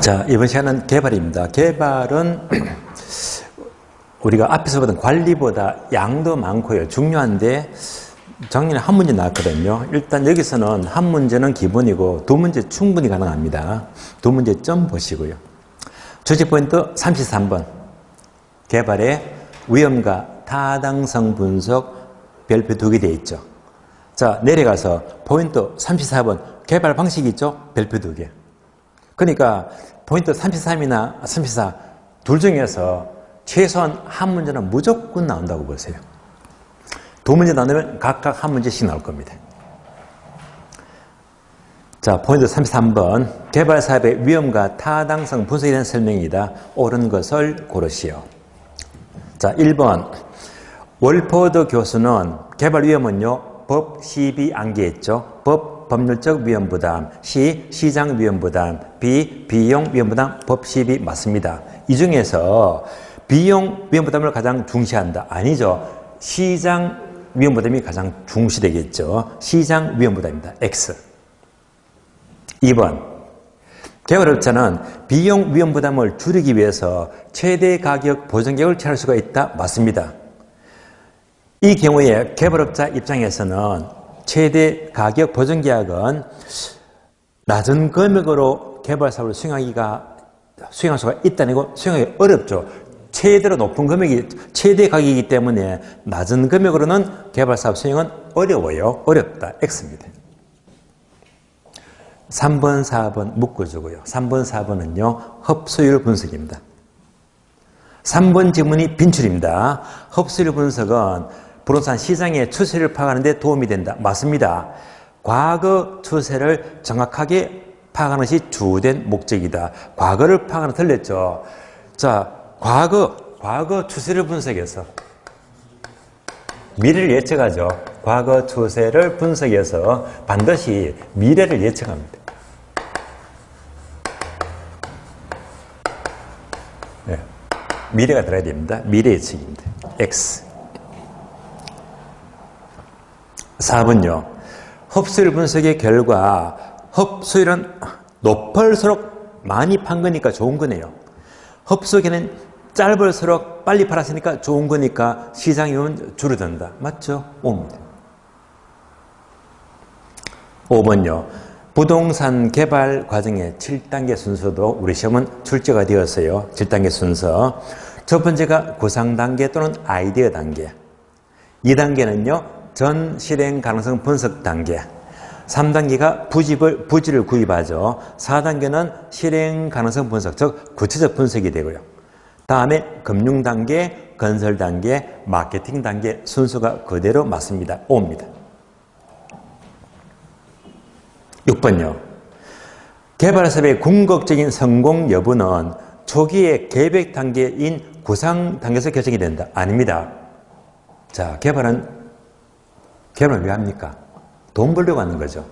자, 이번 시간은 개발입니다. 개발은 우리가 앞에서 보던 관리보다 양도 많고요. 중요한데 작년에 한 문제 나왔거든요. 일단 여기서는 한 문제는 기본이고 두 문제 충분히 가능합니다. 두 문제 점 보시고요. 주제 포인트 33번. 개발의 위험과 타당성 분석 별표 2개 되어 있죠. 자, 내려가서 포인트 34번. 개발 방식이 있죠? 별표 2개. 그러니까 포인트 33이나 34 둘 중에서 최소한 한 문제는 무조건 나온다고 보세요. 두 문제 나오면 각각 한 문제씩 나올 겁니다. 자, 포인트 33번. 개발 사업의 위험과 타당성 분석에 대한 설명이다. 옳은 것을 고르시오. 자, 1번. 월포드 교수는 개발 위험은요, 법 시비 안기했죠. 법 법률적 위험 부담, 시장 위험 부담, 비용 위험 부담, 법 시비 맞습니다. 이 중에서 비용 위험 부담을 가장 중시한다. 아니죠. 시장 위험 부담이 가장 중시되겠죠. 시장 위험 부담입니다. X. 2번. 개발업자는 비용 위험 부담을 줄이기 위해서 최대 가격 보전 계획을 취할 수가 있다. 맞습니다. 이 경우에 개발업자 입장에서는 최대 가격 보전 계약은 낮은 금액으로 개발 사업을 수행할 수가 있다는 거 수행하기 어렵죠. 최대로 높은 금액이 최대 가격이기 때문에 낮은 금액으로는 개발 사업 수행은 어려워요. 어렵다. X입니다. 3번, 4번 묶어주고요. 3번, 4번은요. 흡수율 분석입니다. 3번 지문이 빈출입니다. 흡수율 분석은 부동산 시장의 추세를 파악하는 데 도움이 된다. 맞습니다. 과거 추세를 정확하게 파악하는 것이 주된 목적이다. 과거를 파악하는 틀렸죠. 자, 과거 추세를 분석해서 미래를 예측하죠. 과거 추세를 분석해서 반드시 미래를 예측합니다. 네. 미래가 들어야 됩니다. 미래 예측입니다. X. 4번요. 흡수율 분석의 결과 흡수율은 높을수록 많이 판 거니까 좋은 거네요. 흡수기는 짧을수록 빨리 팔았으니까 좋은 거니까 시장이면 줄어든다. 맞죠? 옵니다. 5번요. 부동산 개발 과정의 7단계 순서도 우리 시험은 출제가 되었어요. 7단계 순서. 첫 번째가 구상 단계 또는 아이디어 단계. 2단계는요. 전 실행 가능성 분석 단계. 3단계가 부지를 구입하죠. 4단계는 실행 가능성 분석, 즉 구체적 분석이 되고요. 다음에 금융 단계, 건설 단계, 마케팅 단계 순서가 그대로 맞습니다. 5입니다. 6번요. 개발 사업의 궁극적인 성공 여부는 초기의 계획 단계인 구상 단계에서 결정이 된다. 아닙니다. 자, 개발은 왜 합니까? 돈 벌려고 하는 거죠.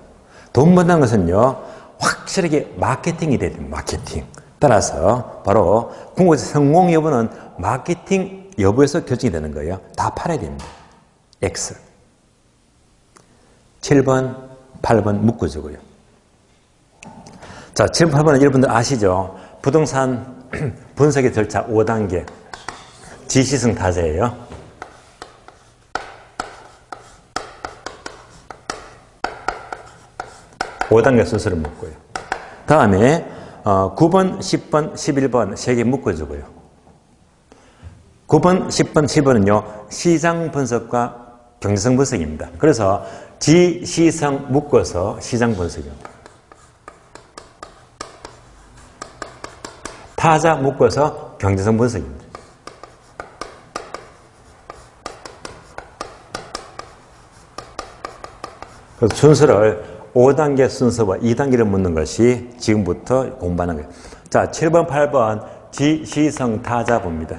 돈 번다는 것은요, 확실하게 마케팅이 돼야 됩니다. 마케팅. 따라서 바로 궁극적 성공 여부는 마케팅 여부에서 결정이 되는 거예요. 다 팔아야 됩니다. X. 7번, 8번 묶어주고요. 자, 7번, 8번은 여러분들 아시죠? 부동산 분석의 절차 5단계. 지시성 타자예요. 5단계 순서를 묶고요. 다음에 9번, 10번, 11번 3개 묶어주고요. 9번, 10번, 11번은요. 시장 분석과 경제성 분석입니다. 그래서 지시성 묶어서 시장 분석입니다. 타자 묶어서 경제성 분석입니다. 그래서 순서를 5단계 순서와 2단계를 묻는 것이 지금부터 공부하는 거예요. 자, 7번, 8번 지시성 타자 봅니다.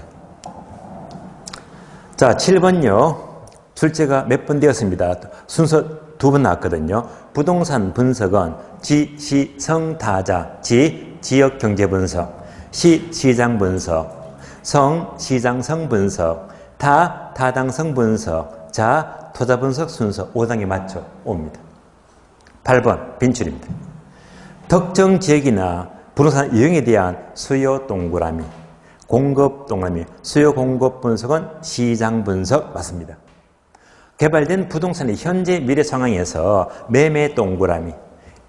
자, 7번요. 출제가 몇 번 되었습니다. 순서 2번 나왔거든요. 부동산 분석은 지시성 타자, 지역 경제 분석, 시장 분석, 시장성 분석, 타당성 분석, 토자 분석 순서 5단계 맞죠? 옵니다. 8번 빈출입니다. 특정 지역이나 부동산 이용에 대한 수요 동그라미, 공급 동그라미, 수요 공급 분석은 시장 분석 맞습니다. 개발된 부동산의 현재 미래 상황에서 매매 동그라미,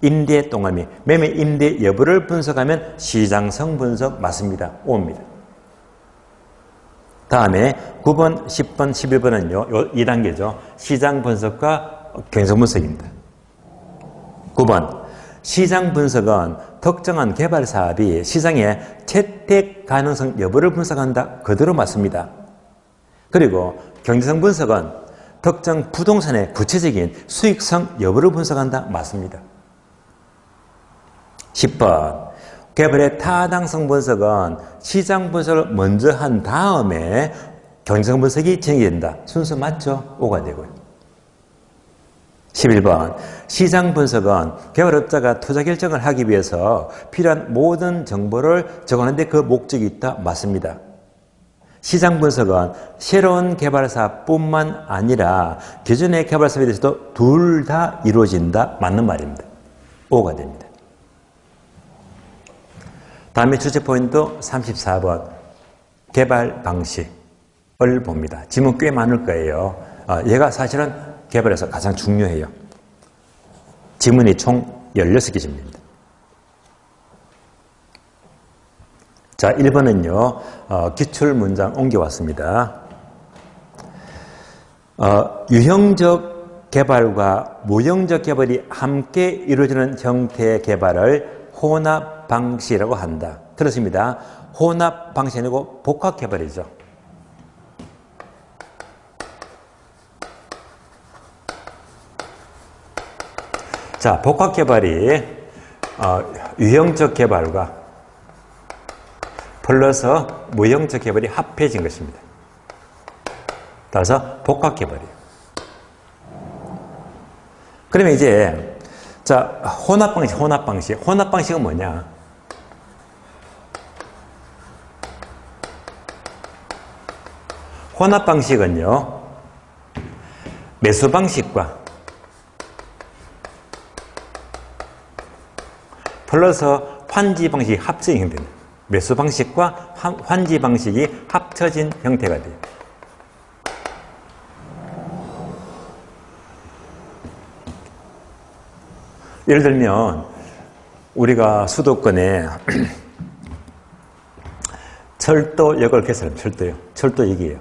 임대 동그라미, 매매 임대 여부를 분석하면 시장성 분석 맞습니다. O입니다. 다음에 9번, 10번, 11번은요. 요 2단계죠. 시장 분석과 경쟁 분석입니다. 9번. 시장 분석은 특정한 개발 사업이 시장의 채택 가능성 여부를 분석한다. 그대로 맞습니다. 그리고 경제성 분석은 특정 부동산의 구체적인 수익성 여부를 분석한다. 맞습니다. 10번. 개발의 타당성 분석은 시장 분석을 먼저 한 다음에 경제성 분석이 진행된다. 순서 맞죠? O가 되고요. 11번. 시장 분석은 개발업자가 투자 결정을 하기 위해서 필요한 모든 정보를 적어내는데 그 목적이 있다. 맞습니다. 시장 분석은 새로운 개발 사업뿐만 아니라 기존의 개발 사업에 대해서도 둘 다 이루어진다. 맞는 말입니다. O가 됩니다. 다음에 주제 포인트 34번. 개발 방식을 봅니다. 지문 꽤 많을 거예요. 얘가 사실은 개발에서 가장 중요해요. 지문이 총 16개입니다. 자, 1번은요, 기출문장 옮겨왔습니다. 유형적 개발과 무형적 개발이 함께 이루어지는 형태의 개발을 혼합 방식이라고 한다. 들었습니다. 혼합 방식이 아니고 복합 개발이죠. 자, 복합 개발이 유형적 개발과 플러스 무형적 개발이 합해진 것입니다. 따라서 복합 개발이에요. 그러면 이제 자, 혼합 방식. 혼합 방식은 뭐냐? 혼합 방식은요, 매수 방식과 플러스 환지 방식이 합쳐진 형태입니다. 매수 방식과 환지 방식이 합쳐진 형태가 돼요. 예를 들면 우리가 수도권에 철도역을 개설하면 철도역이에요.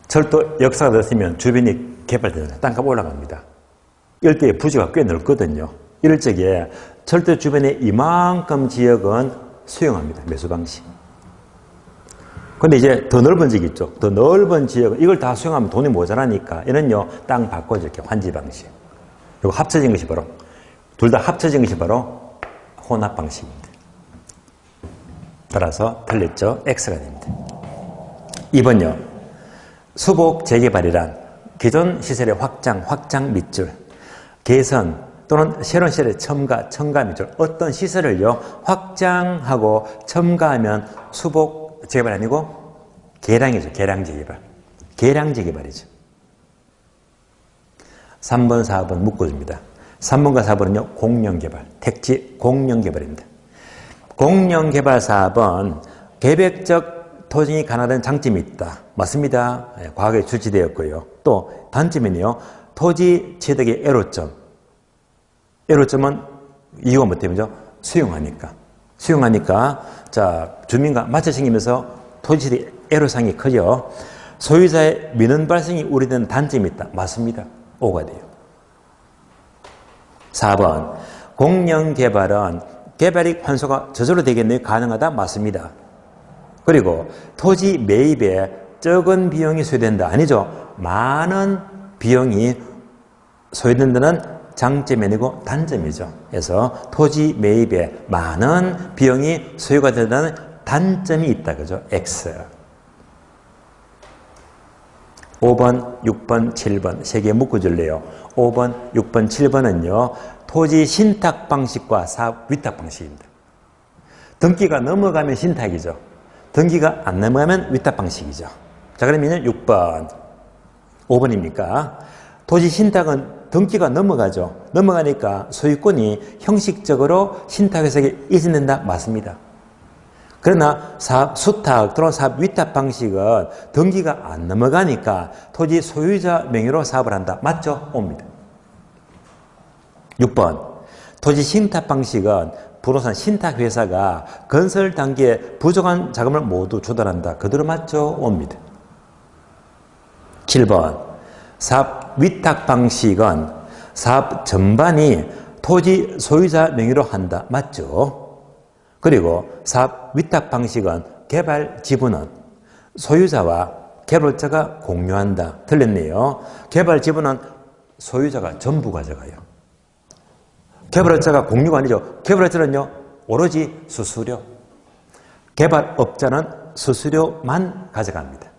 철도역 사가 됐으면 주변이 개발되잖아요. 땅값 올라갑니다. 이럴 때 부지가 꽤 넓거든요. 이럴 적에 철도 주변에 이만큼 지역은 수용합니다. 매수 방식. 근데 이제 더 넓은 지역 있죠. 더 넓은 지역은 이걸 다 수용하면 돈이 모자라니까 이는요, 땅 바꿔서 이렇게 환지 방식. 그리고 합쳐진 것이 바로, 둘 다 합쳐진 것이 바로 혼합 방식입니다. 따라서 틀렸죠? X가 됩니다. 2번요. 수복 재개발이란 기존 시설의 확장 밑줄, 개선 또는 새로운 시설의 첨가 밑줄, 어떤 시설을요, 확장하고 첨가하면 수복 재개발 아니고 개량이죠. 개량 재개발. 개량 재개발이죠. 3번, 4번 묶어줍니다. 3번과 4번은요, 공영개발, 택지 공영개발입니다. 공영개발 사업은 계획적 토지이 가능한 장점이 있다. 맞습니다. 과거에 출시되었고요. 또 단점은요, 토지 취득의 애로점. 애로점은 이유가 뭐 때문이죠? 수용하니까 자, 주민과 맞춰 생기면서 토지 취득의 애로사항이 크죠. 소유자의 민원 발생이 우려되는 단점이 있다. 맞습니다. O가 돼요. 4번. 공영개발은 개발이익 환수가 저절로 되겠네요. 가능하다. 맞습니다. 그리고 토지 매입에 적은 비용이 소요된다. 아니죠. 많은 비용이 소요된다는 장점이 아니고 단점이죠. 그래서 토지 매입에 많은 비용이 소요가 된다는 단점이 있다. 그죠? X. 5번, 6번, 7번 세 개 묶어줄래요. 5번, 6번, 7번은요. 토지 신탁 방식과 사업 위탁 방식입니다. 등기가 넘어가면 신탁이죠. 등기가 안 넘어가면 위탁 방식이죠. 자, 그러면 6번, 5번입니까? 토지 신탁은 등기가 넘어가죠. 넘어가니까 소유권이 형식적으로 신탁회사에게 이전된다. 맞습니다. 그러나 사업 수탁 또는 사업 위탁 방식은 등기가 안 넘어가니까 토지 소유자 명의로 사업을 한다. 맞죠? 옵니다. 6번. 토지 신탁 방식은 부동산 신탁회사가 건설 단계에 부족한 자금을 모두 조달한다. 그대로 맞죠? 옵니다. 7번. 사업 위탁 방식은 사업 전반이 토지 소유자 명의로 한다. 맞죠? 그리고 사업 위탁 방식은 개발 지분은 소유자와 개발자가 공유한다. 틀렸네요. 개발 지분은 소유자가 전부 가져가요. 개발자가 공유가 아니죠. 개발자는요, 오로지 수수료. 개발업자는 수수료만 가져갑니다.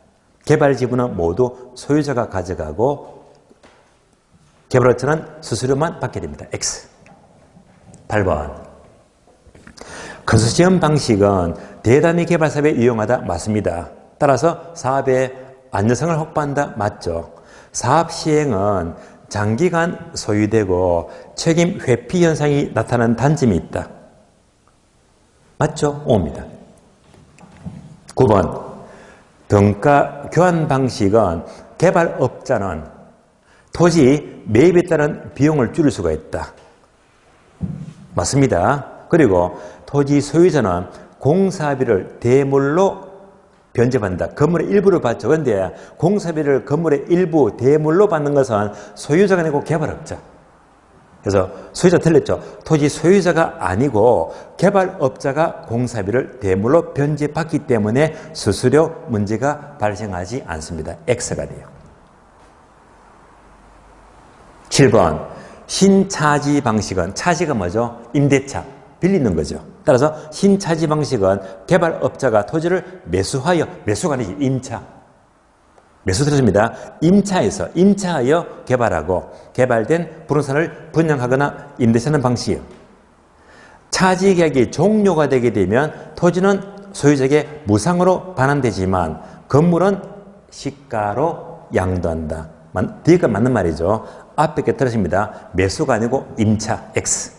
개발 지분은 모두 소유자가 가져가고 개발업자는 수수료만 받게 됩니다. X. 8번. 컨소시엄 방식은 대단위 개발 사업에 이용하다. 맞습니다. 따라서 사업의 안전성을 확보한다. 맞죠. 사업 시행은 장기간 소유되고 책임 회피 현상이 나타나는 단점이 있다. 맞죠? 옵니다. 9번. 등가 교환 방식은 개발업자는 토지 매입에 따른 비용을 줄일 수가 있다. 맞습니다. 그리고 토지 소유자는 공사비를 대물로 변제받는다. 건물의 일부를 받죠. 그런데 공사비를 건물의 일부 대물로 받는 것은 소유자가 아니고 개발업자. 그래서 소유자 틀렸죠. 토지 소유자가 아니고 개발업자가 공사비를 대물로 변제받기 때문에 수수료 문제가 발생하지 않습니다. X가 돼요. 7번. 신차지 방식은 차지가 뭐죠? 임대차. 빌리는 거죠. 따라서 신차지 방식은 개발업자가 토지를 매수하여, 매수가 아니지, 임차. 매수 들었습니다. 임차하여 개발하고 개발된 부동산을 분양하거나 임대차하는 방식이에요. 차지 계약이 종료가 되게 되면 토지는 소유자에게 무상으로 반환되지만 건물은 시가로 양도한다. 뒤가 맞는 말이죠. 앞에 게 들었습니다. 매수가 아니고 임차, X.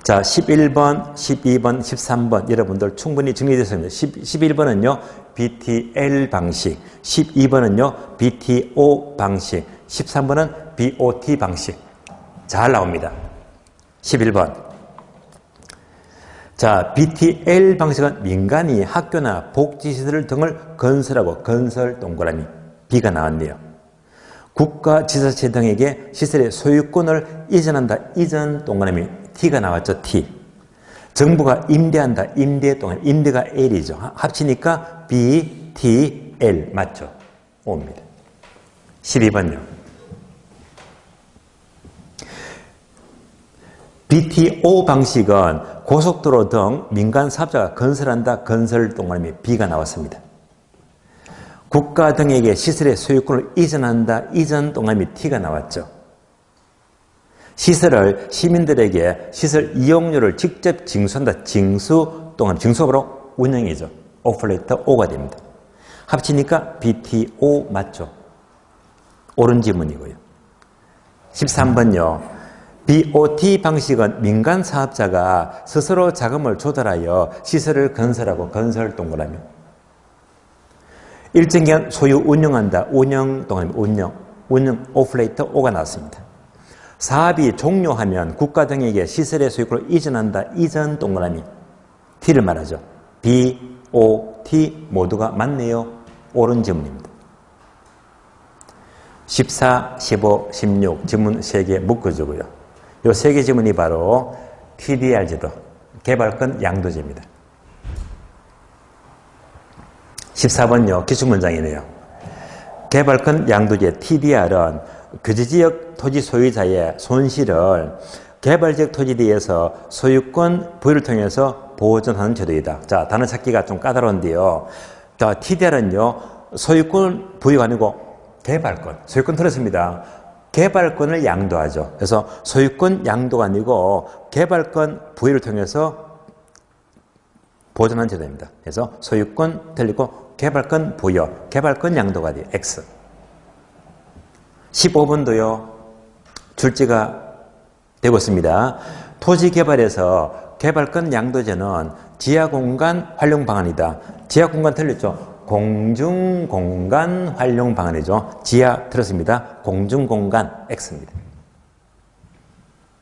자, 11번, 12번, 13번 여러분들 충분히 정리되었습니다. 11번은요. BTL 방식, 12번은요. BTO 방식, 13번은 BOT 방식. 잘 나옵니다. 11번. 자, BTL 방식은 민간이 학교나 복지시설 등을 건설하고 건설 동그라미 B가 나왔네요. 국가 지자체 등에게 시설의 소유권을 이전한다. 이전 동그라미 T가 나왔죠. T. 정부가 임대한다. 임대 동그라미 임대가 L이죠. 합치니까 B, T, L 맞죠? O입니다. 12번요. BTO 방식은 고속도로 등 민간 사업자가 건설한다. 건설 동그라미 B가 나왔습니다. 국가 등에게 시설의 소유권을 이전한다. 이전 동그라미 T가 나왔죠. 시설을 시민들에게 시설 이용료를 직접 징수한다. 징수 동그라미 징수업으로 운영이죠. 오플레이터 O가 됩니다. 합치니까 BTO 맞죠? 옳은 지문이고요. 13번요. BOT 방식은 민간 사업자가 스스로 자금을 조달하여 시설을 건설하고 건설 동그라미 일정 기간 소유 운영한다. 운영 동그라미 운영 오플레이터 O가 나왔습니다. 사업이 종료하면 국가 등에게 시설의 소유권을 이전한다. 이전 동그라미 T를 말하죠. B, O, T 모두가 맞네요. 옳은 지문입니다. 14, 15, 16 지문 3개 묶어주고요. 이 3개 지문이 바로 TDR 제도, 개발권 양도제입니다. 14번요. 기출문장이네요. 개발권 양도제 TDR은 규제지역 토지 소유자의 손실을 개발지역 토지에 대해서 소유권 부여를 통해서 보전하는 제도이다. 자, 단어 찾기가 좀 까다로운데요. 자, TDR은요. 소유권 부여가 아니고 개발권. 소유권 들었습니다. 개발권을 양도하죠. 그래서 소유권 양도가 아니고 개발권 부여를 통해서 보전하는 제도입니다. 그래서 소유권 틀리고 개발권 부여, 개발권 양도가 돼요. X. 15번도요. 출제가 되고 있습니다. 토지 개발에서 개발권 양도제는 지하공간 활용 방안이다. 지하공간 틀렸죠? 공중공간 활용 방안이죠. 지하 틀었습니다. 공중공간 X입니다.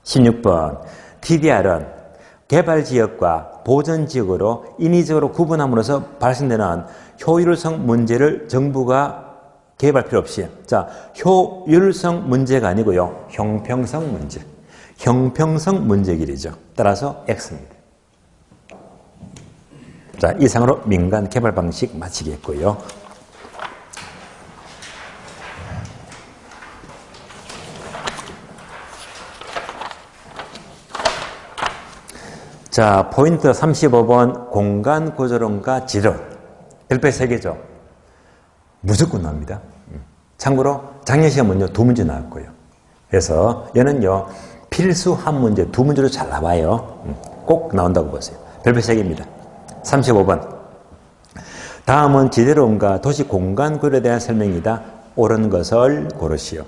16번 TDR은 개발지역과 보전지역으로 인위적으로 구분함으로써 발생되는 효율성 문제를 정부가 개발 필요 없이, 자, 효율성 문제가 아니고요. 형평성 문제. 형평성 문제 길이죠. 따라서 X입니다. 자, 이상으로 민간 개발 방식 마치겠고요. 자, 포인트 35번 공간 구조론과 지도. 별표 3개죠. 무조건 나옵니다. 참고로 작년 시험은요, 2문제 나왔고요. 그래서 얘는요, 필수 한 문제, 2문제로 잘 나와요. 꼭 나온다고 보세요. 별표 3개입니다. 35번. 다음은 지대로움과 도시 공간 구조에 대한 설명이다. 옳은 것을 고르시오.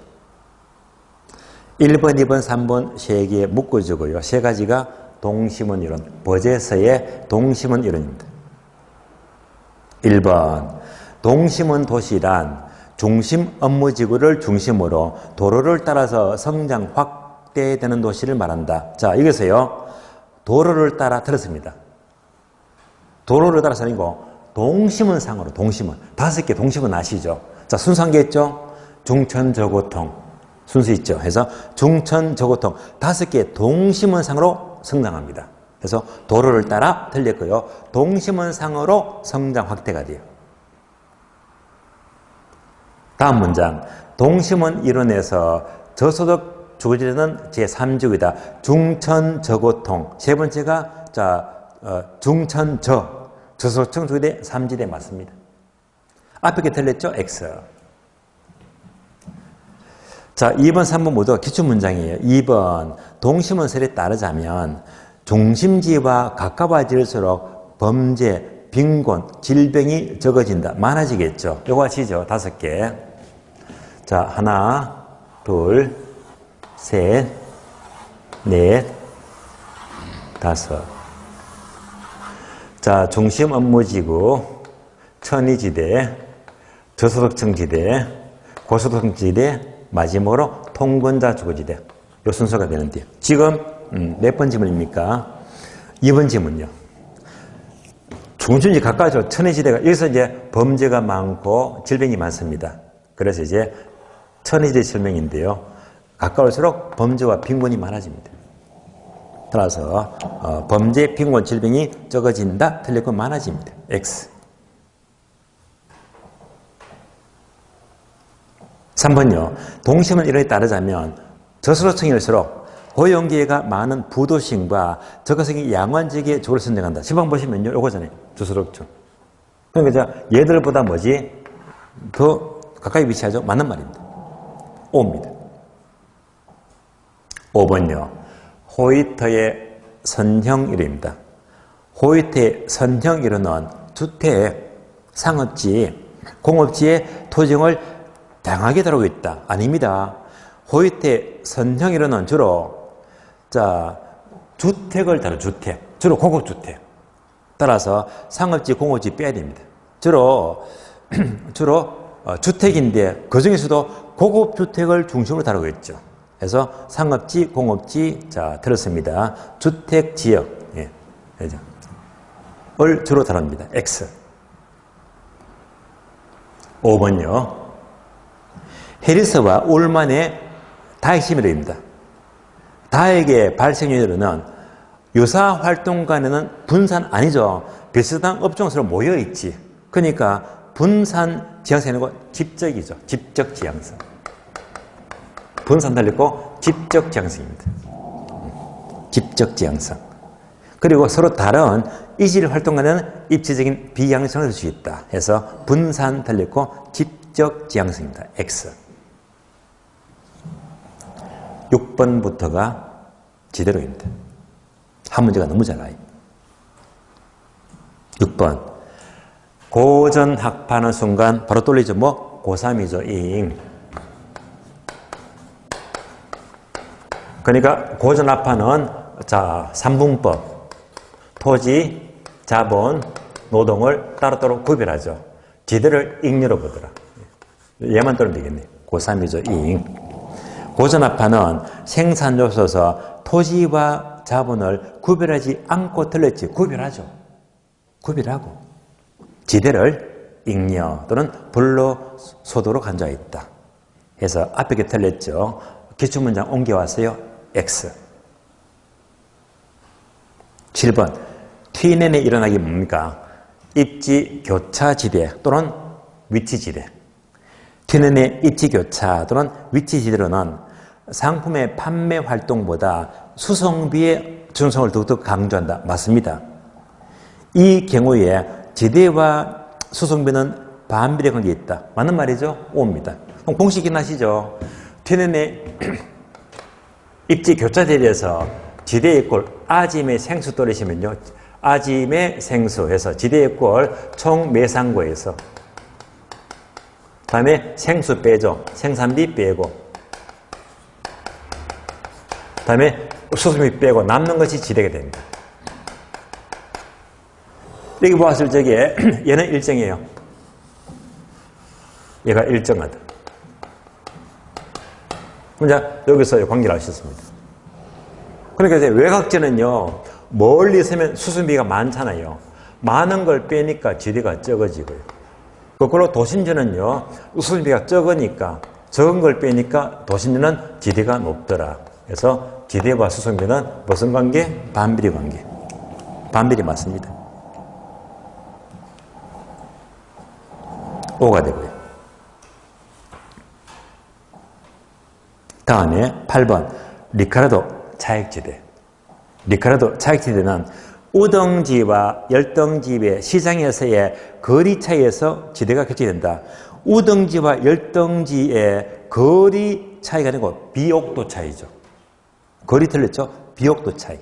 1번, 2번, 3번 3개 묶어주고요. 3가지가 동심원 이론, 버제서의 동심원 이론입니다. 1번. 동심원 도시란 중심 업무지구를 중심으로 도로를 따라서 성장 확대되는 도시를 말한다. 자, 이것에요. 도로를 따라 들었습니다. 도로를 따라서 아니고 동심원상으로 동심원. 5개 동심원 아시죠? 자, 순수한 게 있죠? 중천저고통. 순수 있죠? 해서 중천저고통 5개 동심원상으로 성장합니다. 그래서 도로를 따라 틀렸고요. 동심원상으로 성장 확대가 돼요. 다음 문장. 동심원 이론에서 저소득 주거지대는 제3지구이다. 중천저고통. 세 번째가 저소득층 주거지대 3지대 맞습니다. 앞에 게 틀렸죠? X. 자, 2번, 3번 모두 기출문장이에요. 2번. 동심원설에 따르자면 중심지와 가까워질수록 범죄, 빈곤, 질병이 적어진다. 많아지겠죠. 요거 아시죠? 5개. 자, 하나, 둘, 셋, 넷, 5. 자, 중심 업무지구, 천의지대, 저소득층 지대, 고소득층 지대, 마지막으로 통근자 주거지대. 요 순서가 되는데요. 지금 몇 번 지문입니까? 2번 지문요. 중심지 가까워져 천의지대가 여기서 이제 범죄가 많고 질병이 많습니다. 그래서 이제 천의지대 설명인데요. 가까울수록 범죄와 빈곤이 많아집니다. 따라서 범죄, 빈곤, 질병이 적어진다. 틀렸고 많아집니다. X. 3번요. 동심원 이론에 따르자면 저소득층일수록 고용기회가 많은 부도심과 저가성이 양호한 지역에 주거를 선정한다. 지방 보시면요. 요거잖아요. 저소득층. 그러니까 얘들보다 더 가까이 위치하죠? 맞는 말입니다. 5입니다. 5번요. 호이터의 선형 이론입니다. 호이터의 선형 이론은 주택, 상업지, 공업지의 토지를 다양하게 다루고 있다. 아닙니다. 호이터의 선형 이론은 주로 주택을 다뤄 주택. 주로 고급주택. 따라서 상업지, 공업지 빼야 됩니다. 주로 주택인데 그 중에서도 고급주택을 중심으로 다루고 있죠. 그래서 상업지, 공업지, 들었습니다. 주택지역, 예, 을 주로 다룹니다. X. 5번요. 해리스와 울만의 다핵심이론입니다. 다핵의 발생률은 유사 활동 간에는 분산 아니죠. 비슷한 업종 서로 모여있지. 그러니까 분산 지향성이 아니고 집적이죠. 집적 지향성. 분산 달렸고 집적 지향성입니다. 집적 지향성. 그리고 서로 다른 이질 활동 간에는 입지적인 비양성을 줄 수 있다. 해서 분산 달렸고 집적 지향성입니다. X. 6번부터가 지대로입니다. 한 문제가 너무 잘 나와요. 6번. 고전 학파하는 순간 바로 떨리죠. 고3이죠. 잉. 그러니까 고전압화는 자, 삼분법, 토지, 자본, 노동을 따로따로 구별하죠. 지대를 잉여로 보더라. 얘만 들으면 되겠네. 고3이죠. 잉. 고전압화는 생산 요소에서 토지와 자본을 구별하지 않고 틀렸지. 구별하죠. 구별하고 지대를 잉여 또는 불로소도로 간주하 있다. 해서 앞에 게 틀렸죠. 기출문장 옮겨왔어요. X. 7번 Tnen에 일어나기 뭡니까? 입지 교차 지대 또는 위치 지대. Tnen의 입지 교차 또는 위치 지대로는 상품의 판매 활동보다 수송비의 중성을 더욱더 강조한다. 맞습니다. 이 경우에 지대와 수송비는 반비례 관계가 있다. 맞는 말이죠? O입니다. 그럼 공식 기억나시죠? Tnen의 입지 교차 지대에서 지대의 꼴 아짐의 생수 떨어지면요. 아짐의 생수에서 지대의 꼴 총 매상고에서 다음에 생수 빼죠. 생산비 빼고 다음에 수송비 빼고 남는 것이 지대가 됩니다. 여기 보았을 적에 얘는 일정이에요. 얘가 일정하다. 그럼 여기서 관계를 아셨습니다. 그러니까 이제 외곽지는요, 멀리 서면 수송비가 많잖아요. 많은 걸 빼니까 지대가 적어지고요. 거꾸로 도심지는요, 수송비가 적으니까, 적은 걸 빼니까 도심지는 지대가 높더라. 그래서 지대와 수송비는 무슨 관계? 반비례 관계. 반비례 맞습니다. 5가 되고요. 다음에 8번 리카르도 차익지대. 리카르도 차익지대는 우등지와 열등지의 시장에서의 거리 차이에서 지대가 결정된다. 우등지와 열등지의 거리 차이가 아니고 비옥도 차이죠. 거리 틀렸죠? 비옥도 차이.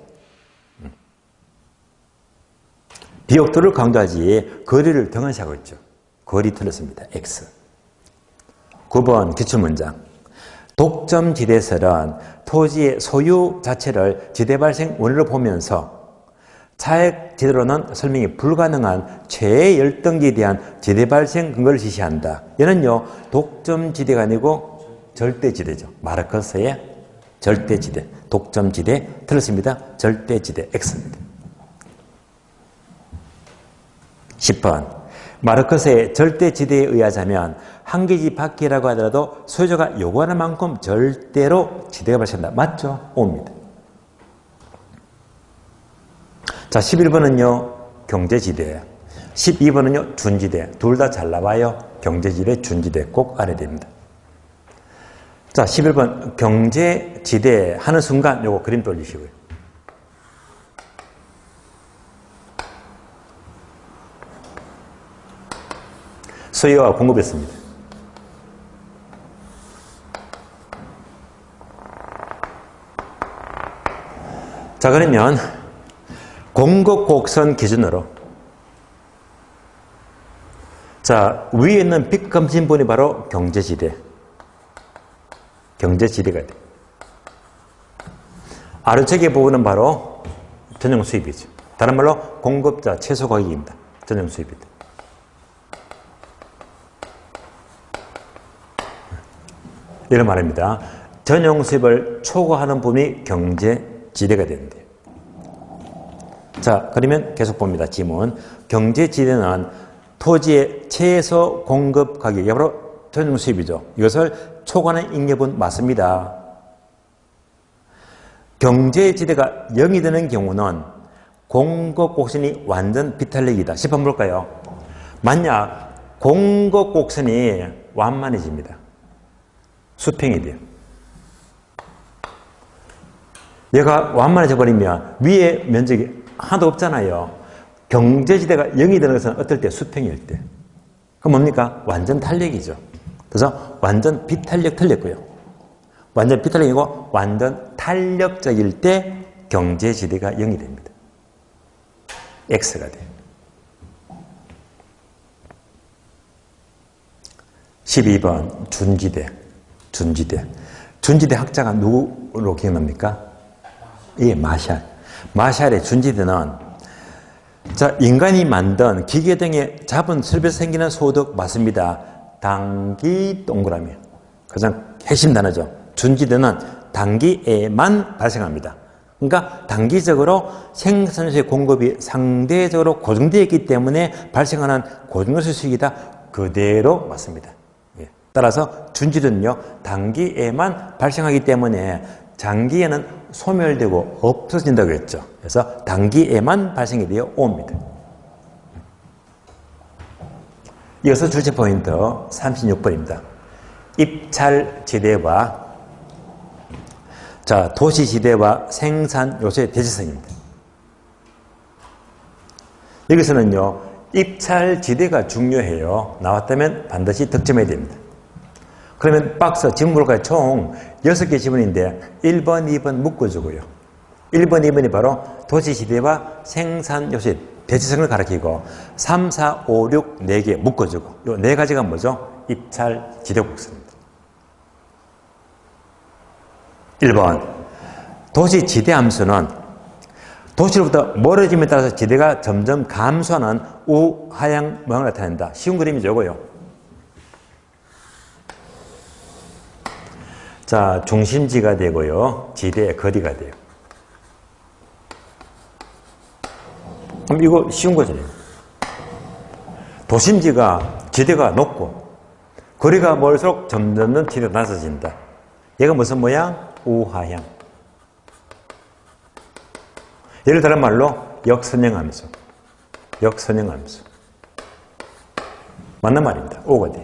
비옥도를 강조하지 거리를 등한시하고 있죠. 거리 틀렸습니다. X. 9번 기출문장. 독점지대설은 토지의 소유 자체를 지대 발생 원인으로 보면서 차액지대로는 설명이 불가능한 최열등지에 대한 지대 발생 근거를 제시한다. 얘는요, 독점지대가 아니고 절대지대죠. 마르크스의 절대지대. 독점지대 틀렸습니다. 절대지대 X입니다. 10번 마르크스의 절대지대에 의하자면 한계지 밖이라고 하더라도 소유자가 요구하는 만큼 절대로 지대가 발생한다. 맞죠? O입니다. 자, 11번은요, 경제지대. 12번은요, 준지대. 둘 다 잘 나와요. 경제지대, 준지대 꼭 알아야 됩니다. 자, 11번 경제지대 하는 순간 요거 그림 돌리시고요. 수요와 공급했습니다. 자, 그러면 공급 곡선 기준으로 자, 위에 있는 빗검진본이 바로 경제지대. 경제지대가 돼. 아래쪽의 부분은 바로 전용 수입이죠. 다른 말로 공급자 최소 가격입니다. 전용 수입이다. 이런 말입니다. 전용 수입을 초과하는 부분이 경제지대가 되는데요. 자, 그러면 계속 봅니다. 지문. 경제지대는 토지의 최소 공급 가격이 바로 전용 수입이죠. 이것을 초과하는 잉여분 맞습니다. 경제지대가 0이 되는 경우는 공급 곡선이 완전 비탄력이다. 10번 볼까요? 만약 공급 곡선이 완만해집니다. 수평이 돼요. 얘가 완만해져 버리면 위에 면적이 하나도 없잖아요. 경제지대가 0이 되는 것은 어떨 때? 수평일 때. 그럼 뭡니까? 완전 탄력이죠. 그래서 완전 비탄력 틀렸고요. 완전 비탄력이고 완전 탄력적일 때 경제지대가 0이 됩니다. X가 돼요. 12번 준지대. 준지대. 준지대 학자가 누구로 기억납니까? 예, 마샬. 마샬의 준지대는 자, 인간이 만든 기계 등의 잡은 설비에서 생기는 소득 맞습니다. 단기 동그라미. 가장 핵심 단어죠. 준지대는 단기에만 발생합니다. 그러니까 단기적으로 생산소의 공급이 상대적으로 고정되어 있기 때문에 발생하는 고정요소 수익이다. 그대로 맞습니다. 예. 따라서 준지대는요, 단기에만 발생하기 때문에 장기에는 소멸되고 없어진다고 했죠. 그래서 단기에만 발생이 되어 옵니다. 이어서 주제 포인트 36번입니다. 입찰지대와 자, 도시지대와 생산요소의 대지성입니다. 여기서는요, 입찰지대가 중요해요. 나왔다면 반드시 득점해야 됩니다. 그러면 박스 지문볼까지 총 6개 지문인데 1번, 2번 묶어주고요. 1번, 2번이 바로 도시지대와 생산요소의 대지성을 가리키고 3, 4, 5, 6, 4개 묶어주고 요 4가지가 뭐죠? 입찰지대 국수입니다. 1번 도시지대 함수는 도시로부터 멀어짐에 따라서 지대가 점점 감소하는 우하향 모양을 나타낸다. 쉬운 그림이 저거요. 자, 중심지가 되고요. 지대의 거리가 돼요. 그럼 이거 쉬운 거죠. 도심지가 지대가 높고 거리가 멀수록 점점 지대가 낮아진다. 얘가 무슨 모양? 우하향. 예를 들어 말로 역선형함수. 역선형함수. 맞는 말입니다. 오가 돼요.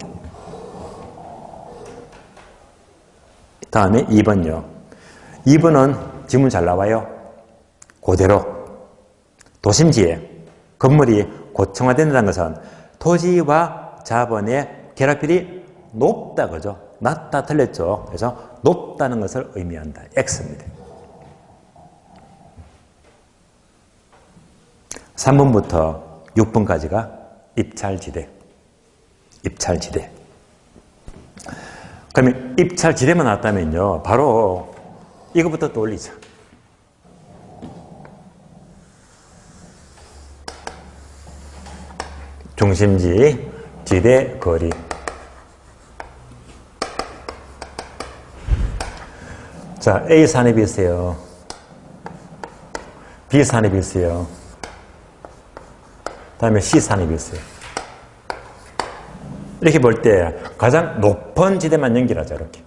다음에 2번요. 2번은 지문 잘 나와요. 그대로 도심지에 건물이 고층화된다는 것은 토지와 자본의 결합율이 높다 그죠? 낮다 틀렸죠. 그래서 높다는 것을 의미한다. X입니다. 3번부터 6번까지가 입찰지대. 입찰지대. 그러면 입찰지대만 나왔다면요. 바로 이거부터 떠올리자. 중심지, 지대, 거리. 자, A 산업이 있어요. B 산업이 있어요. 다음에 C 산업이 있어요. 이렇게 볼 때 가장 높은 지대만 연결하죠. 이렇게.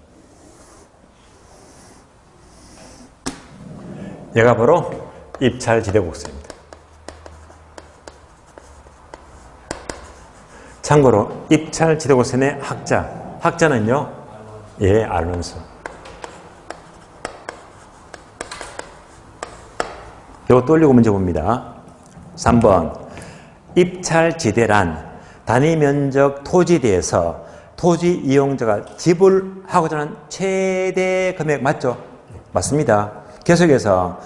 얘가 바로 입찰지대 국수입니다. 참고로 입찰지대 국수의 학자는요. 예, 알론소. 이거 떠올리고 문제 봅니다. 3번 입찰지대란 단위 면적 토지대에서 토지 이용자가 지불하고자 하는 최대 금액 맞죠? 맞습니다. 계속해서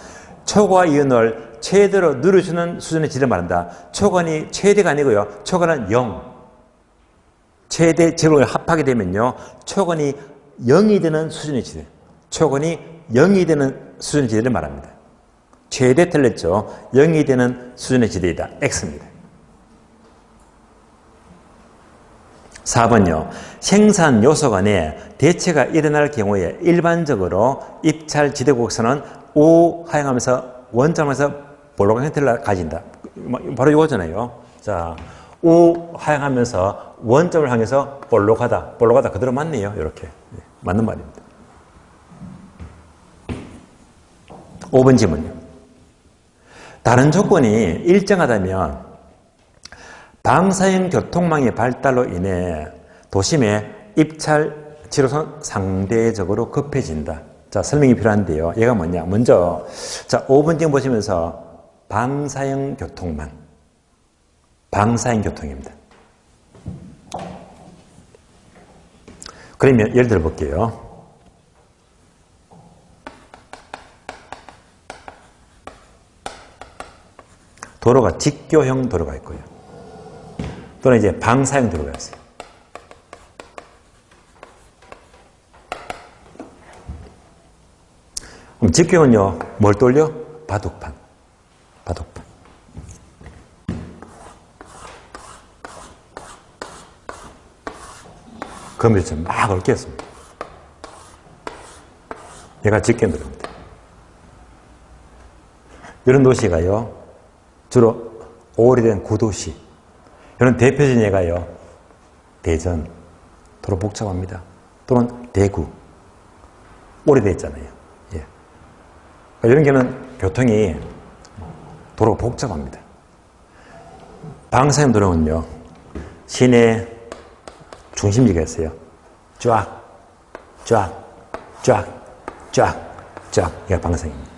초과 이윤을 최대로 누려주는 수준의 지대를 말한다. 초과는 최대가 아니고요. 초과는 0. 최대 제곱을 합하게 되면요. 초과는 0이 되는 수준의 지대. 초과는 0이 되는 수준의 지대를 말합니다. 최대 틀렸죠. 0이 되는 수준의 지대이다. X입니다. 4번요. 생산 요소 간에 대체가 일어날 경우에 일반적으로 입찰 지대곡선은 우하향하면서 원점에서 볼록한 형태를 가진다. 바로 이거잖아요. 자, 우하향하면서 원점을 향해서 볼록하다. 볼록하다. 그대로 맞네요. 이렇게. 맞는 말입니다. 5번 질문요. 다른 조건이 일정하다면 방사형 교통망의 발달로 인해 도심의 입찰 지로선 상대적으로 급해진다. 자, 설명이 필요한데요. 얘가 뭐냐? 먼저, 자, 5번 등 보시면서 방사형 교통망. 방사형 교통입니다. 그러면 예를 들어 볼게요. 도로가 직교형 도로가 있고요. 또는 이제 방사형 도로가 있어요. 직경은요, 뭘 돌려? 바둑판. 바둑판. 컴퓨터 막 얽혔습니다. 얘가 직경 들어옵니다. 이런 도시가요, 주로 오래된 구도시. 이런 대표적인 예가요, 대전. 도로 복잡합니다. 또는 대구. 오래됐잖아요. 예. 이런 게는 교통이 도로 복잡합니다. 방사형 도로는요, 시내 중심지가 있어요. 쫙, 쫙, 쫙, 쫙, 쫙. 이게 방사형입니다.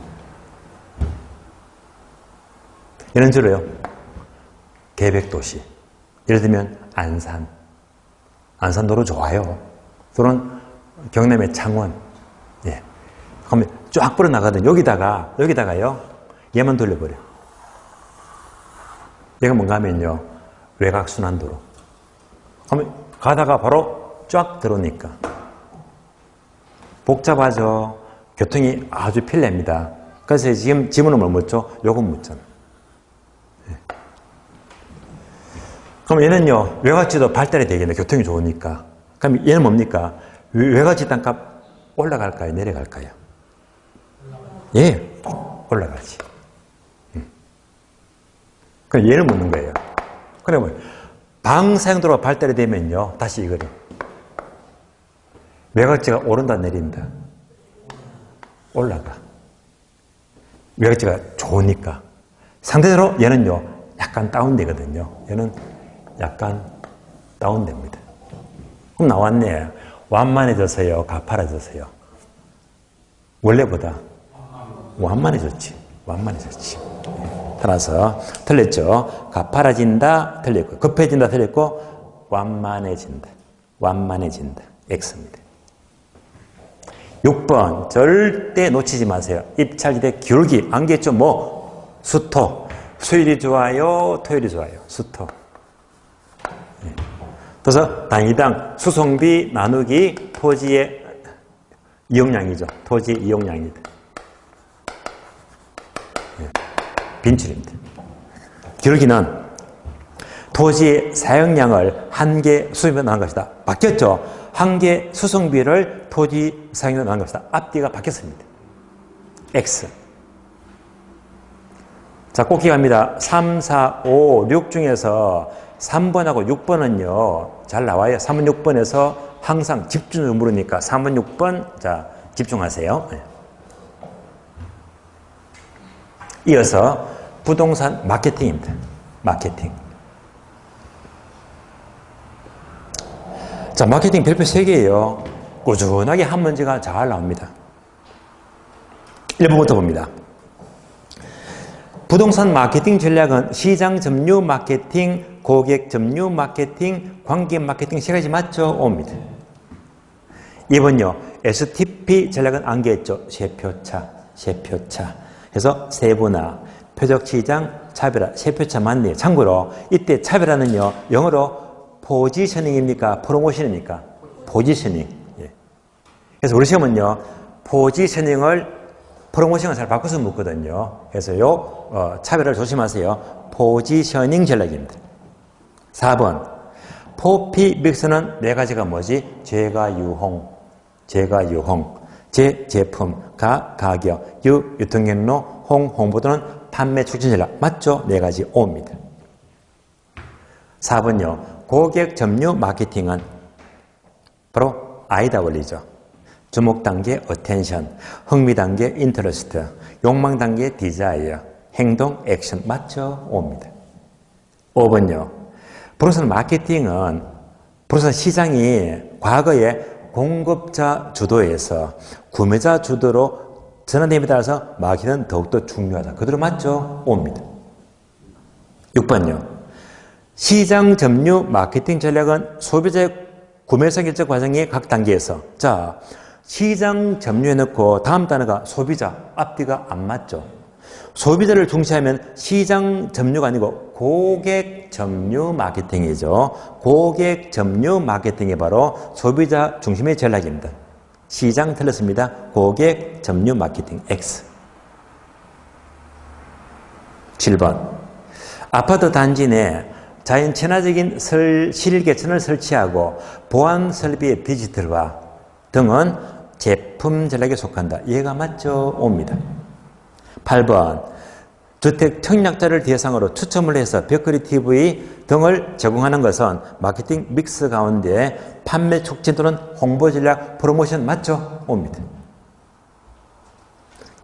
이런 주로요, 계획도시. 예를 들면 안산. 안산도로 좋아요. 또는 경남의 창원. 예. 그러면 쫙 뻗어나가든 여기다가요, 얘만 돌려버려. 얘가 뭔가 하면요, 외곽순환도로. 그러면 가다가 바로 쫙 들어오니까. 복잡하죠. 교통이 아주 편리합니다. 그래서 지금 지문은 뭘 묻죠? 요건 묻잖아. 예. 그럼 얘는요, 외곽지도 발달이 되겠네. 교통이 좋으니까. 그럼 얘는 뭡니까? 외곽지 땅값 올라갈까요? 내려갈까요? 예, 올라가지. 그럼 얘를 묻는 거예요. 그러면 방사형도로가 발달이 되면요, 다시 이거를. 외곽지가 오른다, 내린다? 올라가. 외곽지가 좋으니까. 상대적으로 얘는요, 약간 다운되거든요. 얘는 약간 다운됩니다. 그럼 나왔네. 완만해져서요, 가파라져서요. 원래보다 완만해졌지. 완만해졌지. 따라서 틀렸죠. 가파라진다, 틀렸고, 급해진다, 틀렸고, 완만해진다. 완만해진다. X입니다. 6번 절대 놓치지 마세요. 입찰지대 기울기. 안겠죠? 뭐? 수토. 수율이 좋아요, 토율이 좋아요. 수토. 그래서 단위당 수송비 나누기 토지의 이용량이죠. 토지의 이용량이다. 빈출입니다. 기울기는 토지의 사용량을 한개 수송비로 나눈 것이다. 바뀌었죠? 한개 수송비를 토지 사용량으로 나눈 것이다. 앞뒤가 바뀌었습니다. X. 자, 꼭 기억합니다. 3, 4, 5, 6 중에서 3번하고 6번은요, 잘 나와요. 3번, 6번에서 항상 집중을 물으니까 3번, 6번, 자, 집중하세요. 네. 이어서 부동산 마케팅입니다. 마케팅. 자, 마케팅 별표 3개예요. 꾸준하게 한 문제가 잘 나옵니다. 1번부터 봅니다. 부동산 마케팅 전략은 시장 점유 마케팅, 고객 점유 마케팅, 관계 마케팅 3가지 맞죠? 옵니다. 2번요. STP 전략은 안개했죠. 세표차, 세표차. 그래서 세분화, 표적시장, 차별화, 세표차 맞네요. 참고로 이때 차별화는요, 영어로 포지셔닝입니까? 프로모션입니까? 포지셔닝. 예. 그래서 우리 시험은요, 포지셔닝을 프로모션을 잘 바꿔서 묻거든요. 그래서 차별화를 조심하세요. 포지셔닝 전략입니다. 4번. 포피 믹스는 4가지가 뭐지? 제가 유홍, 제가 유홍, 제 제품, 가 가격, 유 유통경로, 홍 홍보도는 판매 촉진 전략. 맞죠? 4가지 O입니다. 4번요. 고객 점유 마케팅은 바로 I다 원리죠. 주목 단계 어텐션, 흥미 단계 인터레스트, 욕망 단계 디자이어, 행동 액션. 맞죠? O입니다. 5번요. 부동산 마케팅은 부동산 시장이 과거에 공급자 주도에서 구매자 주도로 전환됨에 따라서 마케팅은 더욱더 중요하다. 그대로 맞죠? O입니다. 6번요. 시장 점유 마케팅 전략은 소비자의 구매사 결정 과정의 각 단계에서, 자, 시장 점유해놓고 다음 단어가 소비자, 앞뒤가 안 맞죠? 소비자를 중시하면 시장 점유가 아니고 고객 점유 마케팅이죠. 고객 점유 마케팅이 바로 소비자 중심의 전략입니다. 시장 틀렸습니다. 고객, 점유, 마케팅, X. 7번. 아파트 단지 내 자연 친화적인 실개천을 설치하고 보안 설비의 디지털화 등은 제품 전략에 속한다. 이해가 맞죠? 옵니다. 8번. 주택 청약자를 대상으로 추첨을 해서 벽걸이 TV 등을 제공하는 것은 마케팅 믹스 가운데 판매 촉진 또는 홍보 전략 프로모션 맞죠? 옵니다.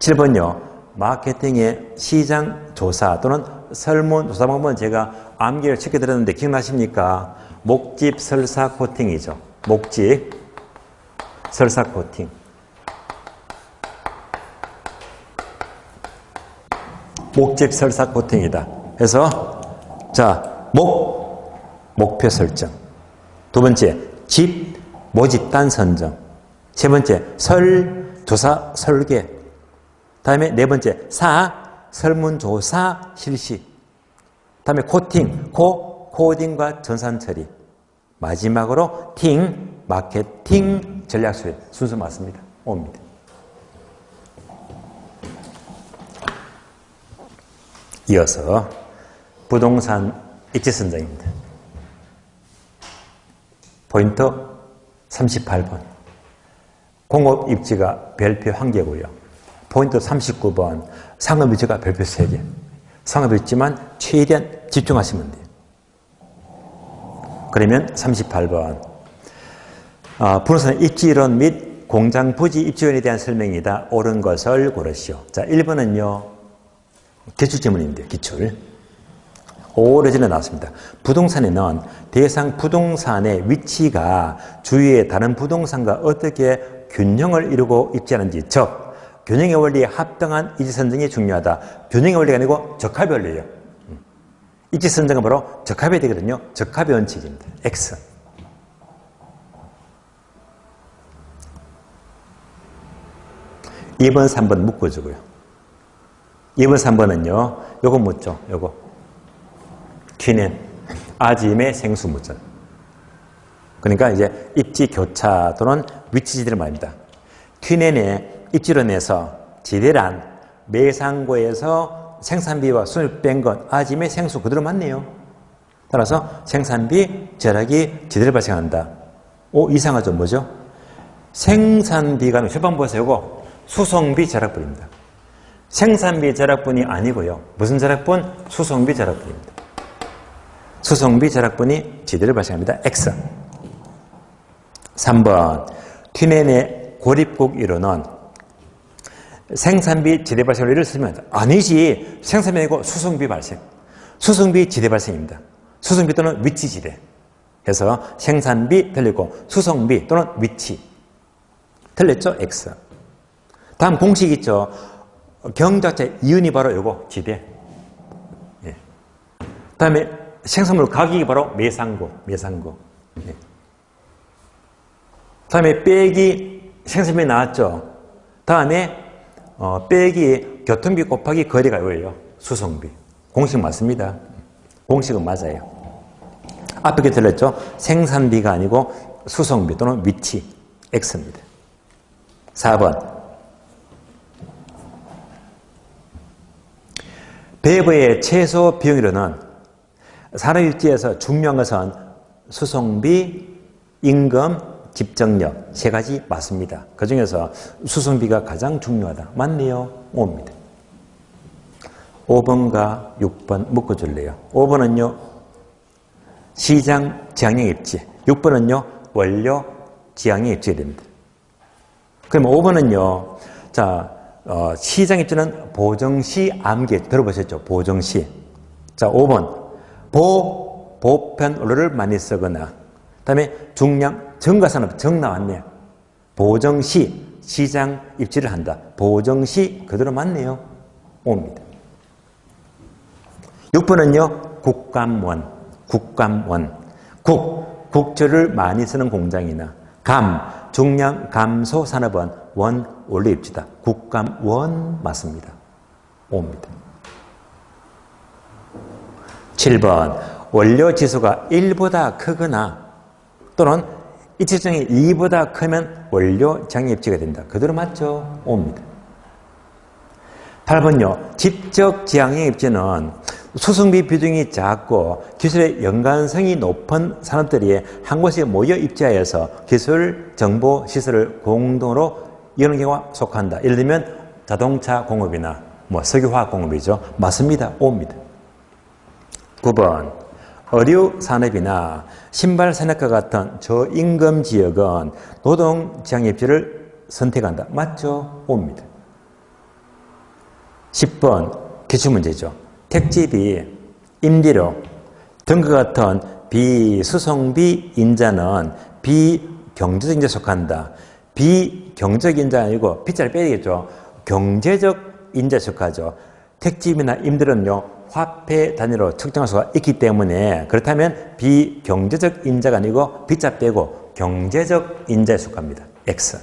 7번요. 마케팅의 시장 조사 또는 설문 조사 방법은 제가 암기를 시켜드렸는데 기억나십니까? 목집 설사 코팅이죠. 목집 설사 코팅. 목집 설사 코팅이다. 그래서 자, 목표 설정. 두 번째, 집 모집단 선정. 세 번째, 조사 설계. 다음에 네 번째, 설문조사 실시. 다음에 코딩과 전산 처리. 마지막으로 마케팅 전략 수립. 순서 맞습니다. 옵니다. 이어서 부동산 입지 선정입니다. 포인트 38번. 공업 입지가 별표 1개고요. 포인트 39번. 상업 입지가 별표 3개. 상업 입지만 최대한 집중하시면 돼요. 그러면 38번. 부동산 입지론 및 공장 부지 입지원에 대한 설명이다. 옳은 것을 고르시오. 자, 1번은요. 기출지문인데요. 기출. 오래전에 나왔습니다. 부동산에는 대상 부동산의 위치가 주위의 다른 부동산과 어떻게 균형을 이루고 입지하는지, 즉 균형의 원리에 합당한 입지 선정이 중요하다. 균형의 원리가 아니고 적합의 원리예요. 입지 선정은 바로 적합이 되거든요. 적합의 원칙입니다. X. (2번) (3번) 묶어주고요. 2번, 3번은요, 요거 묻죠, 요거. 퀴넨, 아짐의 생수 묻죠. 그러니까 이제 입지 교차 또는 위치 지대를 말합니다. 퀴넨의 입지론에서 지대란 매상고에서 생산비와 수입 뺀 것, 아짐의 생수 그대로 맞네요. 따라서 생산비, 절약이 지대를 발생한다. 이상하죠, 뭐죠? 생산비가 휴방부에서 요거 수송비 절약분입니다. 생산비 절약분이 아니고요. 무슨 절약분? 수송비 절약분입니다. 수송비 절약분이 지대를 발생합니다. X. 3번. 퀴넨의 고립국 이론은 생산비 지대 발생을 예를 쓰면 아니지. 생산비 아니고 수송비 발생. 수송비 지대 발생입니다. 수송비 또는 위치 지대. 그래서 생산비 틀리고 수송비 또는 위치. 틀렸죠? X. 다음 공식 있죠? 경작자 이윤이 바로 요거 지대. 예. 다음에 생산물 가격이 바로 매상고. 예. 다음에 빼기 생산비 나왔죠. 다음에 빼기 교통비 곱하기 거리가 요예요. 수송비. 공식 맞습니다. 공식은 맞아요. 앞에 게 들렸죠? 생산비가 아니고 수송비 또는 위치. X입니다. 4번. 배부의 최소 비용이로는 산업입지에서 중요한 것은 수송비, 임금, 집정력 세 가지 맞습니다. 그 중에서 수송비가 가장 중요하다. 맞네요. 옵니다. 5번과 6번 묶어줄래요. 5번은요. 시장 지향형 입지. 6번은요. 원료 지향형 입지가 됩니다. 그럼 5번은요. 자, 시장 입지는 보정시 암기 들어보셨죠? 보정시. 자, 5번. 보편 원료를 많이 쓰거나, 그 다음에 중량, 정가산업, 정 나왔네요. 보정시, 시장 입지를 한다. 보정시, 그대로 맞네요. 옵니다. 6번은요, 국감원. 국조를 많이 쓰는 공장이나, 중량 감소 산업은 원료 입지다. 국감원 맞습니다. 옵니다. 7번. 원료 지수가 1보다 크거나 또는 이 측정이 2보다 크면 원료 장애입지가 된다. 그대로 맞죠? O입니다. 8번요. 지적 지향입지는 수승비 비중이 작고 기술의 연관성이 높은 산업들이 한 곳에 모여 입지하여서 기술, 정보, 시설을 공동으로 이루는 경우가 속한다. 예를 들면 자동차 공업이나 석유화학 공업이죠. 맞습니다. O입니다. 9번. 의류 산업이나 신발 산업과 같은 저임금 지역은 노동 지향입지를 선택한다. 맞죠? O입니다. 10번 기출문제죠. 택지비, 임대료 등과 같은 비수송비 인자는 비경제적 인자에 속한다. 비경제적 인자 아니고 B자를 빼야 되겠죠. 경제적 인자에 속하죠. 택지비나 임대료는요. 화폐 단위로 측정할 수가 있기 때문에 그렇다면 비경제적 인자가 아니고 B자 빼고 경제적 인자에 속합니다. X.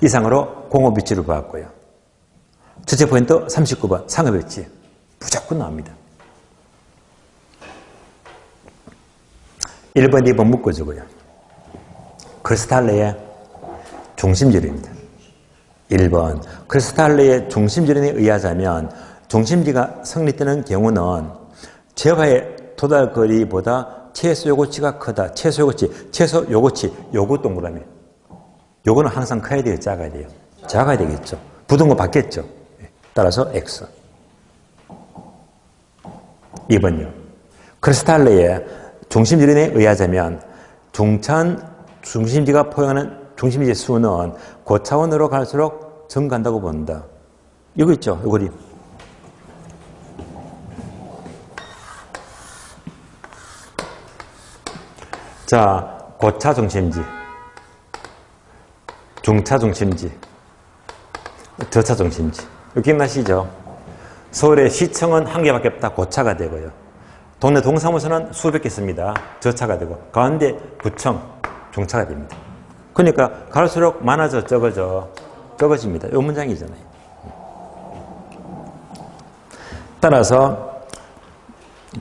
이상으로 공업 위치를 보았고요. 주체 포인트 39번 상업 위치 무조건 나옵니다. 1번, 2번 묶어주고요. 크리스탈레의 중심지리입니다. 1번 크리스탈레의 중심지론에 의하자면 중심지가 성립되는 경우는 재화의 도달거리보다 최소 요구치가 크다. 최소 요구치, 최소 요구치, 요구 동그라미. 요거는 항상 커야 돼요? 작아야 돼요? 작아야 되겠죠. 부동거 받겠죠. 따라서 X. 2번요. 크리스탈레의 중심지론에 의하자면 중천 중심지가 포용하는 중심지 수는 고차원으로 갈수록 증가한다고 본다. 이거 있죠? 이 그림. 자, 고차 중심지, 중차 중심지, 저차 중심지. 이거 기억나시죠? 서울의 시청은 한 개밖에 없다. 고차가 되고요. 동네 동사무소는 수백 개 있습니다. 저차가 되고 가운데 구청, 중차가 됩니다. 그러니까 갈수록 많아져 적어집니다. 이 문장이잖아요. 따라서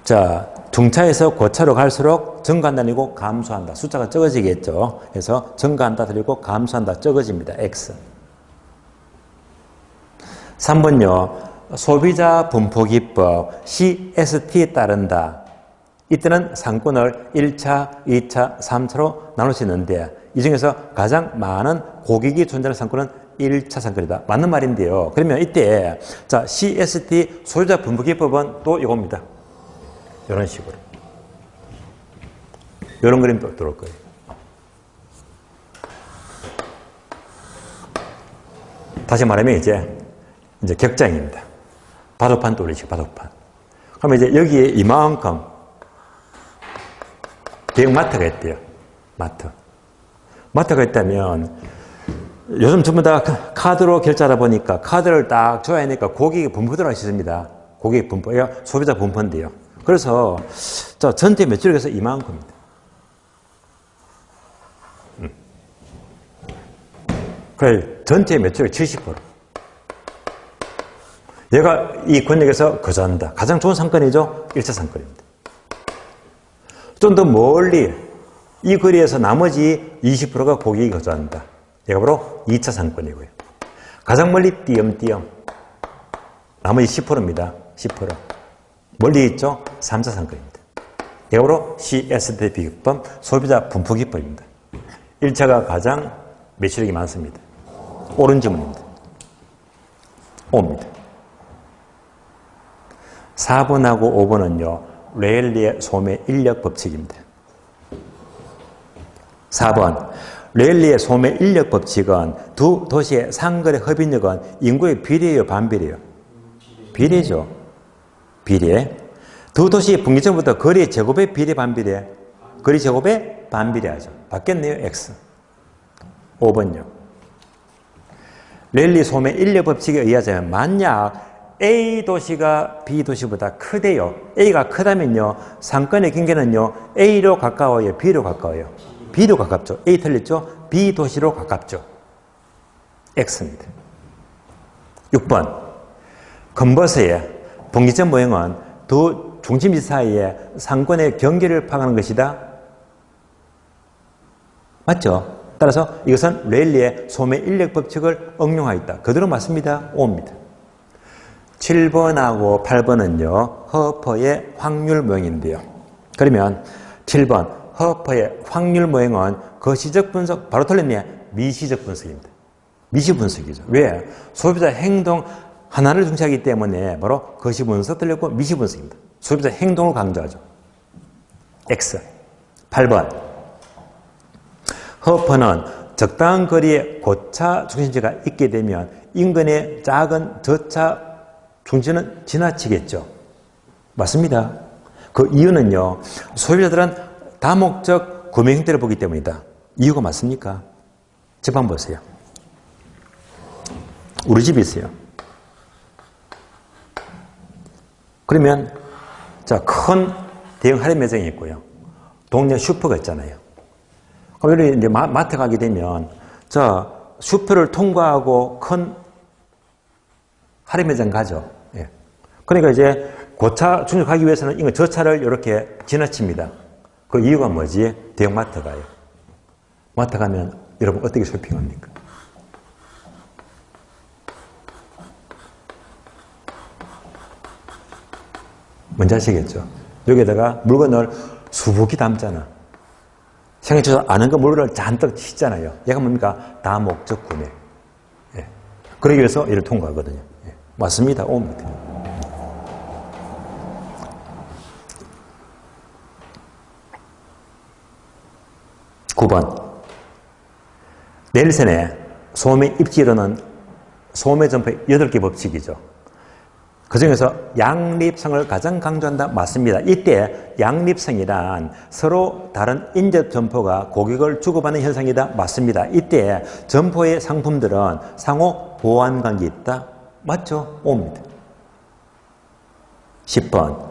자 중차에서 고차로 갈수록 증가한다 아니고 감소한다. 숫자가 적어지겠죠. 그래서 증가한다 들리고 감소한다 적어집니다. X. 3번요. 소비자 분포기법 CST에 따른다. 이때는 상권을 1차, 2차, 3차로 나눌 수 있는데 이 중에서 가장 많은 고객이 존재하는 상권은 1차 상권이다. 맞는 말인데요. 그러면 이때 자 CST 소유자 분포기법은 또 이겁니다. 이런 식으로. 이런 그림 또 들어올 거예요. 다시 말하면 이제 격장입니다. 바둑판 돌리식 바둑판. 그러면 이제 여기에 이만큼 대형 마트가 있대요. 마트가 있다면 요즘 전부 다 카드로 결제하다 보니까 카드를 딱 줘야 하니까 고객이 분포도록 있습니다. 고객 분포, 소비자 분포인데요. 그래서 전체 매출액에서 이만큼입니다. 그래 전체 매출액 70%. 얘가 이 권역에서 거저한다. 가장 좋은 상권이죠. 1차 상권입니다. 좀 더 멀리 이 거리에서 나머지 20%가 고객이 거저한다. 얘가 바로 2차 상권이고요. 가장 멀리 띄엄띄엄 나머지 10%입니다. 10%. 멀리 있죠? 3차 상권입니다. 얘가 바로 CST 비교법 소비자 분포 기법입니다. 1차가 가장 매출액이 많습니다. 옳은 질문입니다. O입니다. 4번하고 5번은요. 레일리의 소매 인력 법칙입니다. 4번 레일리의 소매 인력 법칙은 두 도시의 상거래 협인력은 인구의 비례예요, 반비례예요? 비례죠. 비례. 두 도시 분기점부터 거리 제곱의 비례, 반비례? 거리 제곱의 반비례하죠. 바뀌었네요. X. 5번요. 레일리 소매 인력 법칙에 의하자면 만약 A 도시가 B 도시보다 크대요. A가 크다면요. 상권의 경계는요. A로 가까워요? B로 가까워요? B로 가깝죠. A 틀렸죠? B 도시로 가깝죠. X입니다. 6번. 컨버스의 분기점 모형은 두 중심지 사이에 상권의 경계를 파악하는 것이다. 맞죠? 따라서 이것은 레일리의 소매 인력 법칙을 응용하였다. 그대로 맞습니다. O입니다. 7번하고 8번은요. 허퍼의 확률 모형인데요. 그러면 7번 허퍼의 확률 모형은 거시적 분석, 바로 틀렸네. 미시적 분석입니다. 미시 분석이죠. 왜? 소비자 행동 하나를 중시하기 때문에 바로 거시 분석 틀렸고 미시 분석입니다. 소비자 행동을 강조하죠. X. 8번. 허퍼는 적당한 거리에 고차 중심지가 있게 되면 인근의 작은 저차 중심지는 지나치겠죠. 맞습니다. 그 이유는요. 소비자들은 다목적 구매 형태를 보기 때문이다. 이유가 맞습니까? 집 한번 보세요. 우리 집이 있어요. 그러면 자, 큰 대형 할인 매장이 있고요. 동네 슈퍼가 있잖아요. 그럼 여기 이제 마트 가게 되면 자, 슈퍼를 통과하고 큰 할인 매장 가죠. 예. 그러니까 이제 고차 충족하기 위해서는 이거 저 차를 이렇게 지나칩니다. 그 이유가 뭐지? 대형 마트 가요. 마트 가면 여러분 어떻게 쇼핑합니까? 뭔지 아시겠죠? 여기에다가 물건을 수북히 담잖아. 생각해서 아는 거 물건을 잔뜩 싣잖아요. 얘가 뭡니까? 다목적 구매. 예. 그러기 위해서 이를 통과하거든요. 예. 맞습니다. 옵니다. 넬슨의 소매 입지론은 소매 점포의 8개 법칙이죠. 그 중에서 양립성을 가장 강조한다. 맞습니다. 이때 양립성이란 서로 다른 인접 점포가 고객을 주고받는 현상이다. 맞습니다. 이때 점포의 상품들은 상호 보완 관계가 있다. 맞죠? 옵니다. 10번.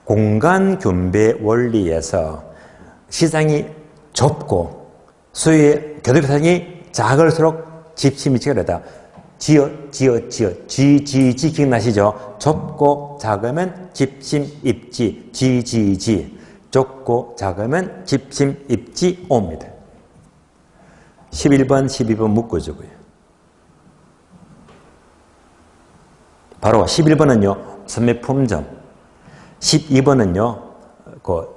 공간 균배 원리에서 시장이 좁고 수요의 교섭 현상이 작을수록 집심이 치열하다. 지 기억나시죠? 좁고 작으면 집심 입지, 지. 좁고 작으면 집심 입지 옵니다. 11번, 12번 묶어주고요. 바로 11번은요, 선매품점. 12번은요, 그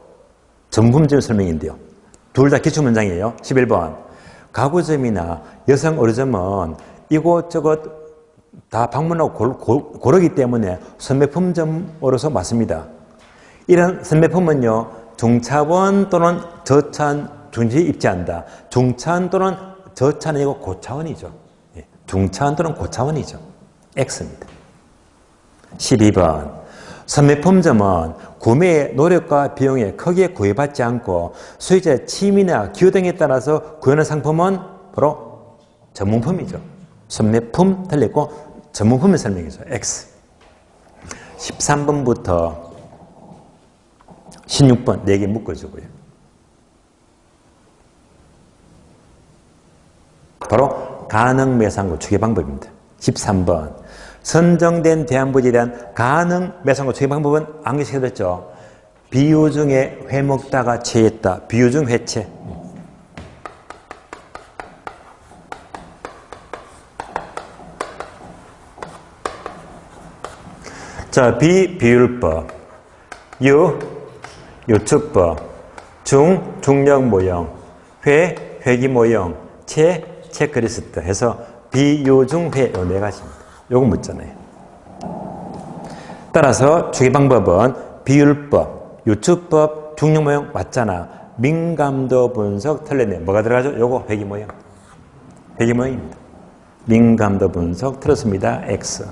전품점 설명인데요. 둘 다 기출문장이에요. 11번. 가구점이나 여성 의류점은 이곳저곳 다 방문하고 고르기 때문에 선매품점으로서 맞습니다. 이런 선매품은요, 중차원 또는 저차원 중지에 입지한다. 중차원 또는 저차원이 아니고 고차원이죠. 중차원 또는 고차원이죠. X입니다. 12번. 선매품점은 구매의 노력과 비용에 크게 구애받지 않고 소유자의 취미나 기호 등에 따라서 구하는 상품은 바로 전문품이죠. 선매품 틀렸고 전문품의 설명이죠. X. 13번부터 16번 4개 묶어주고요. 바로 가능 매상고 추계 방법입니다. 13번. 선정된 대안부지에 대한 가능 매상고 추계 방법은 암기시켜드렸죠. 비유 중에 회 먹다가 체했다. 비유 중 회체. 자, 비율법, 요축법, 중력 모형, 회기 모형, 체크리스트 해서 비요중회 요 4가지입니다. 요거 묻잖아요. 따라서 추계 방법은 비율법, 요축법, 중력 모형 맞잖아. 민감도 분석 틀렸네. 뭐가 들어가죠? 요거 회기 모형. 회기 모형입니다. 민감도 분석 틀었습니다. X.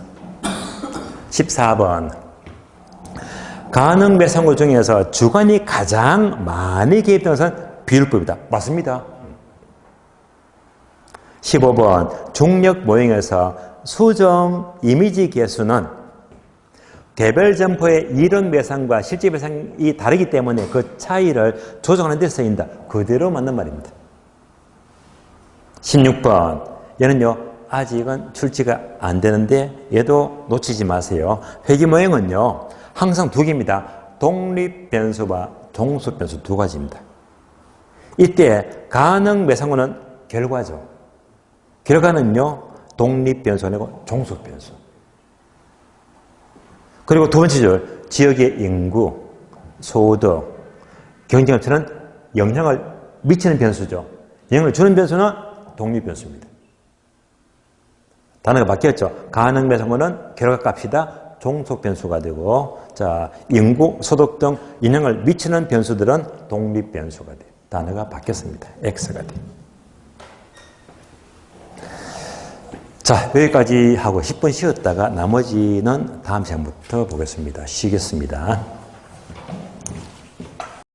14번. 가능 매상고 중에서 주관이 가장 많이 개입되는 것은 비율법이다. 맞습니다. 15번. 중력 모형에서 수정 이미지 개수는 개별 점포의 이론 매상과 실제 매상이 다르기 때문에 그 차이를 조정하는 데 쓰인다. 그대로 맞는 말입니다. 16번. 얘는요. 아직은 출제가 안 되는데 얘도 놓치지 마세요. 회기 모형은요. 항상 2개입니다. 독립 변수와 종속 변수 2가지입니다. 이때 가능 매상호는 결과죠. 결과는요, 독립변수 아니고 종속변수. 그리고 두 번째 줄, 지역의 인구, 소득, 경쟁업체는 영향을 미치는 변수죠. 영향을 주는 변수는 독립변수입니다. 단어가 바뀌었죠. 가능 매상호는 결과값이다. 종속변수가 되고, 자, 인구, 소득 등 영향을 미치는 변수들은 독립변수가 돼요. 단어가 바뀌었습니다. X가 돼요. 자, 여기까지 하고 10분 쉬었다가 나머지는 다음 시간부터 보겠습니다. 쉬겠습니다.